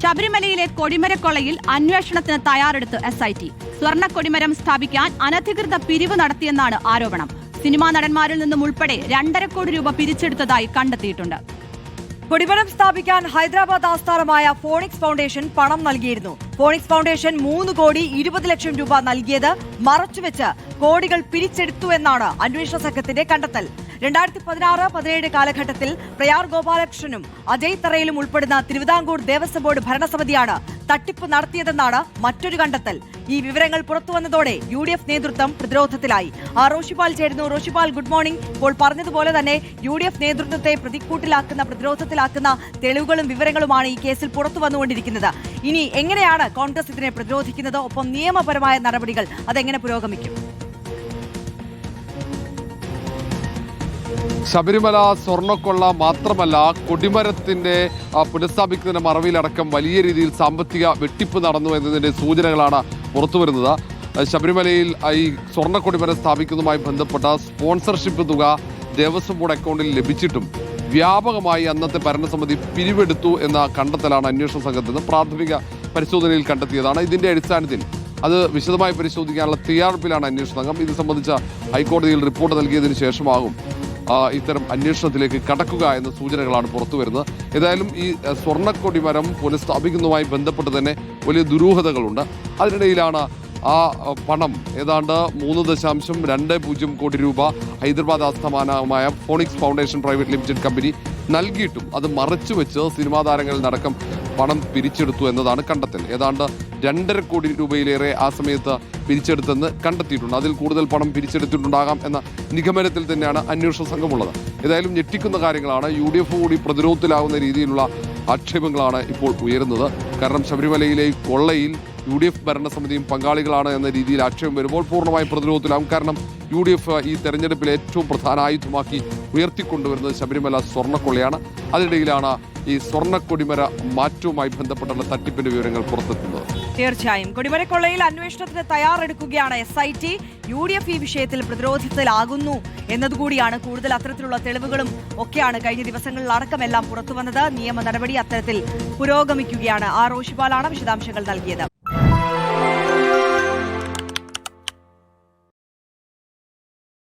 ശബരിമലയിലെ കൊടിമരക്കൊള്ളയിൽ അന്വേഷണത്തിന് തയ്യാറെടുത്ത് SIT. സ്വർണ്ണ കൊടിമരം സ്ഥാപിക്കാൻ അനധികൃത പിരിവ് നടത്തിയെന്നാണ് ആരോപണം. സിനിമാ നടന്മാരിൽ നിന്നും ഉൾപ്പെടെ 2.5 കോടി രൂപ പിരിച്ചെടുത്തതായി കണ്ടെത്തിയിട്ടുണ്ട്. കൊടിമരം സ്ഥാപിക്കാൻ ഹൈദരാബാദ് ആസ്ഥാനമായ ഫോണിക്സ് ഫൗണ്ടേഷൻ പണം നൽകിയിരുന്നു. ഫോണിക്സ് ഫൗണ്ടേഷൻ 3 കോടി 20 ലക്ഷം രൂപ നൽകിയത് മറച്ചുവെച്ച് കോടികൾ പിരിച്ചെടുത്തു എന്നാണ് അന്വേഷണ സംഘത്തിന്റെ കണ്ടെത്തൽ. 2016-17 കാലഘട്ടത്തിൽ പ്രയാർ ഗോപാലകൃഷ്ണനും അജയ് തറയിലും ഉൾപ്പെടുന്ന തിരുവിതാംകൂർ ദേവസ്വം ബോർഡ് ഭരണസമിതിയാണ് തട്ടിപ്പ് നടത്തിയതെന്നാണ് മറ്റൊരു കണ്ടെത്തൽ. ഈ വിവരങ്ങൾ പുറത്തുവന്നതോടെ UDF നേതൃത്വം പ്രതിരോധത്തിലായി. റോഷിപാൽ ചേരുന്നു. Roshipal, good morning. ഇപ്പോൾ പറഞ്ഞതുപോലെ തന്നെ UDF നേതൃത്വത്തെ പ്രതിരോധത്തിലാക്കുന്ന തെളിവുകളും വിവരങ്ങളുമാണ് ഈ കേസിൽ പുറത്തു വന്നുകൊണ്ടിരിക്കുന്നത്. ഇനി എങ്ങനെയാണ് കോൺഗ്രസ് ഇതിനെ പ്രതിരോധിക്കുന്നത്? ഒപ്പം നിയമപരമായ നടപടികൾ അതെങ്ങനെ പുരോഗമിക്കും? ശബരിമല സ്വർണ്ണക്കൊള്ള മാത്രമല്ല, കൊടിമരത്തിന്റെ പുനഃസ്ഥാപിക്കുന്നതിന്റെ മറവിലടക്കം വലിയ രീതിയിൽ സാമ്പത്തിക വെട്ടിപ്പ് നടന്നു എന്നതിന്റെ സൂചനകളാണ് പുറത്തുവരുന്നത്. ശബരിമലയിൽ ഈ സ്വർണ്ണ കൊടിമരം സ്ഥാപിക്കുന്നതുമായി ബന്ധപ്പെട്ട സ്പോൺസർഷിപ്പ് തുക ദേവസ്വം ബോർഡ് അക്കൗണ്ടിൽ ലഭിച്ചിട്ടും വ്യാപകമായി അന്നത്തെ ഭരണസമിതി പിരിവെടുത്തു എന്ന കണ്ടെത്തലാണ് അന്വേഷണ സംഘത്തിന് പ്രാഥമിക പരിശോധനയിൽ കണ്ടെത്തിയതാണ്. ഇതിന്റെ അടിസ്ഥാനത്തിൽ അത് വിശദമായി പരിശോധിക്കാനുള്ള തയ്യാറെടുപ്പിലാണ് അന്വേഷണ സംഘം. ഇത് സംബന്ധിച്ച ഹൈക്കോടതിയിൽ റിപ്പോർട്ട് നൽകിയതിനു ശേഷമാകും ഇത്തരം അന്വേഷണത്തിലേക്ക് കടക്കുക എന്ന സൂചനകളാണ് പുറത്തുവരുന്നത്. ഏതായാലും ഈ സ്വർണ്ണക്കൊടിമരം പുനഃസ്ഥാപിക്കുന്നതുമായി ബന്ധപ്പെട്ട് തന്നെ വലിയ ദുരൂഹതകളുണ്ട്. അതിനിടയിലാണ് ആ പണം ഏതാണ്ട് 3.20 കോടി രൂപ ഹൈദരാബാദ് ആസ്ഥാനമായ phonics foundation private limited company നൽകിയിട്ടും അത് മറച്ചുവെച്ച് സിനിമാ താരങ്ങളിൽ നിന്നടക്കം പണം പിരിച്ചെടുത്തു എന്നതാണ് കണ്ടെത്തൽ. ഏതാണ്ട് 2.5 കോടി രൂപയിലേറെ ആ സമയത്ത് പിരിച്ചെടുത്തെന്ന് കണ്ടെത്തിയിട്ടുണ്ട്. അതിൽ കൂടുതൽ പണം പിരിച്ചെടുത്തിട്ടുണ്ടാകാം എന്ന നിഗമനത്തിൽ തന്നെയാണ് അന്വേഷണ സംഘമുള്ളത്. ഏതായാലും ഞെട്ടിക്കുന്ന കാര്യങ്ങളാണ്. UDF കൂടി പ്രതിരോധത്തിലാവുന്ന രീതിയിലുള്ള ആക്ഷേപങ്ങളാണ് ഇപ്പോൾ ഉയരുന്നത്. കാരണം ശബരിമലയിലെ കൊള്ളയിൽ UDF ഭരണസമിതിയും പങ്കാളികളാണ് എന്ന രീതിയിൽ ആക്ഷേപം വരുമ്പോൾ പൂർണ്ണമായും പ്രതിരോധത്തിലാവും. കാരണം UDF ഈ തെരഞ്ഞെടുപ്പിൽ ഏറ്റവും പ്രധാന ആയുധമാക്കി ഉയർത്തിക്കൊണ്ടുവരുന്നത് ശബരിമല സ്വർണ്ണക്കൊള്ളയാണ്. അതിനിടയിലാണ് ഈ സ്വർണ്ണക്കൊടിമര മാറ്റവുമായി ബന്ധപ്പെട്ടുള്ള തട്ടിപ്പിന്റെ വിവരങ്ങൾ പുറത്തെത്തുന്നത്. തീർച്ചയായും കൊടിമരക്കൊള്ളയിൽ അന്വേഷണത്തിന് തയ്യാറെടുക്കുകയാണ് SIT. UDF ഈ വിഷയത്തിൽ പ്രതിരോധത്തിലാകുന്നു എന്നതുകൂടിയാണ്. കൂടുതൽ അത്തരത്തിലുള്ള തെളിവുകളും ഒക്കെയാണ് കഴിഞ്ഞ ദിവസങ്ങളിൽ അടക്കമെല്ലാം പുറത്തുവന്നത്. നിയമ നടപടി അത്തരത്തിൽ പുരോഗമിക്കുകയാണ്. റോഷിപാലാണ് വിശദാംശങ്ങൾ നൽകിയത്.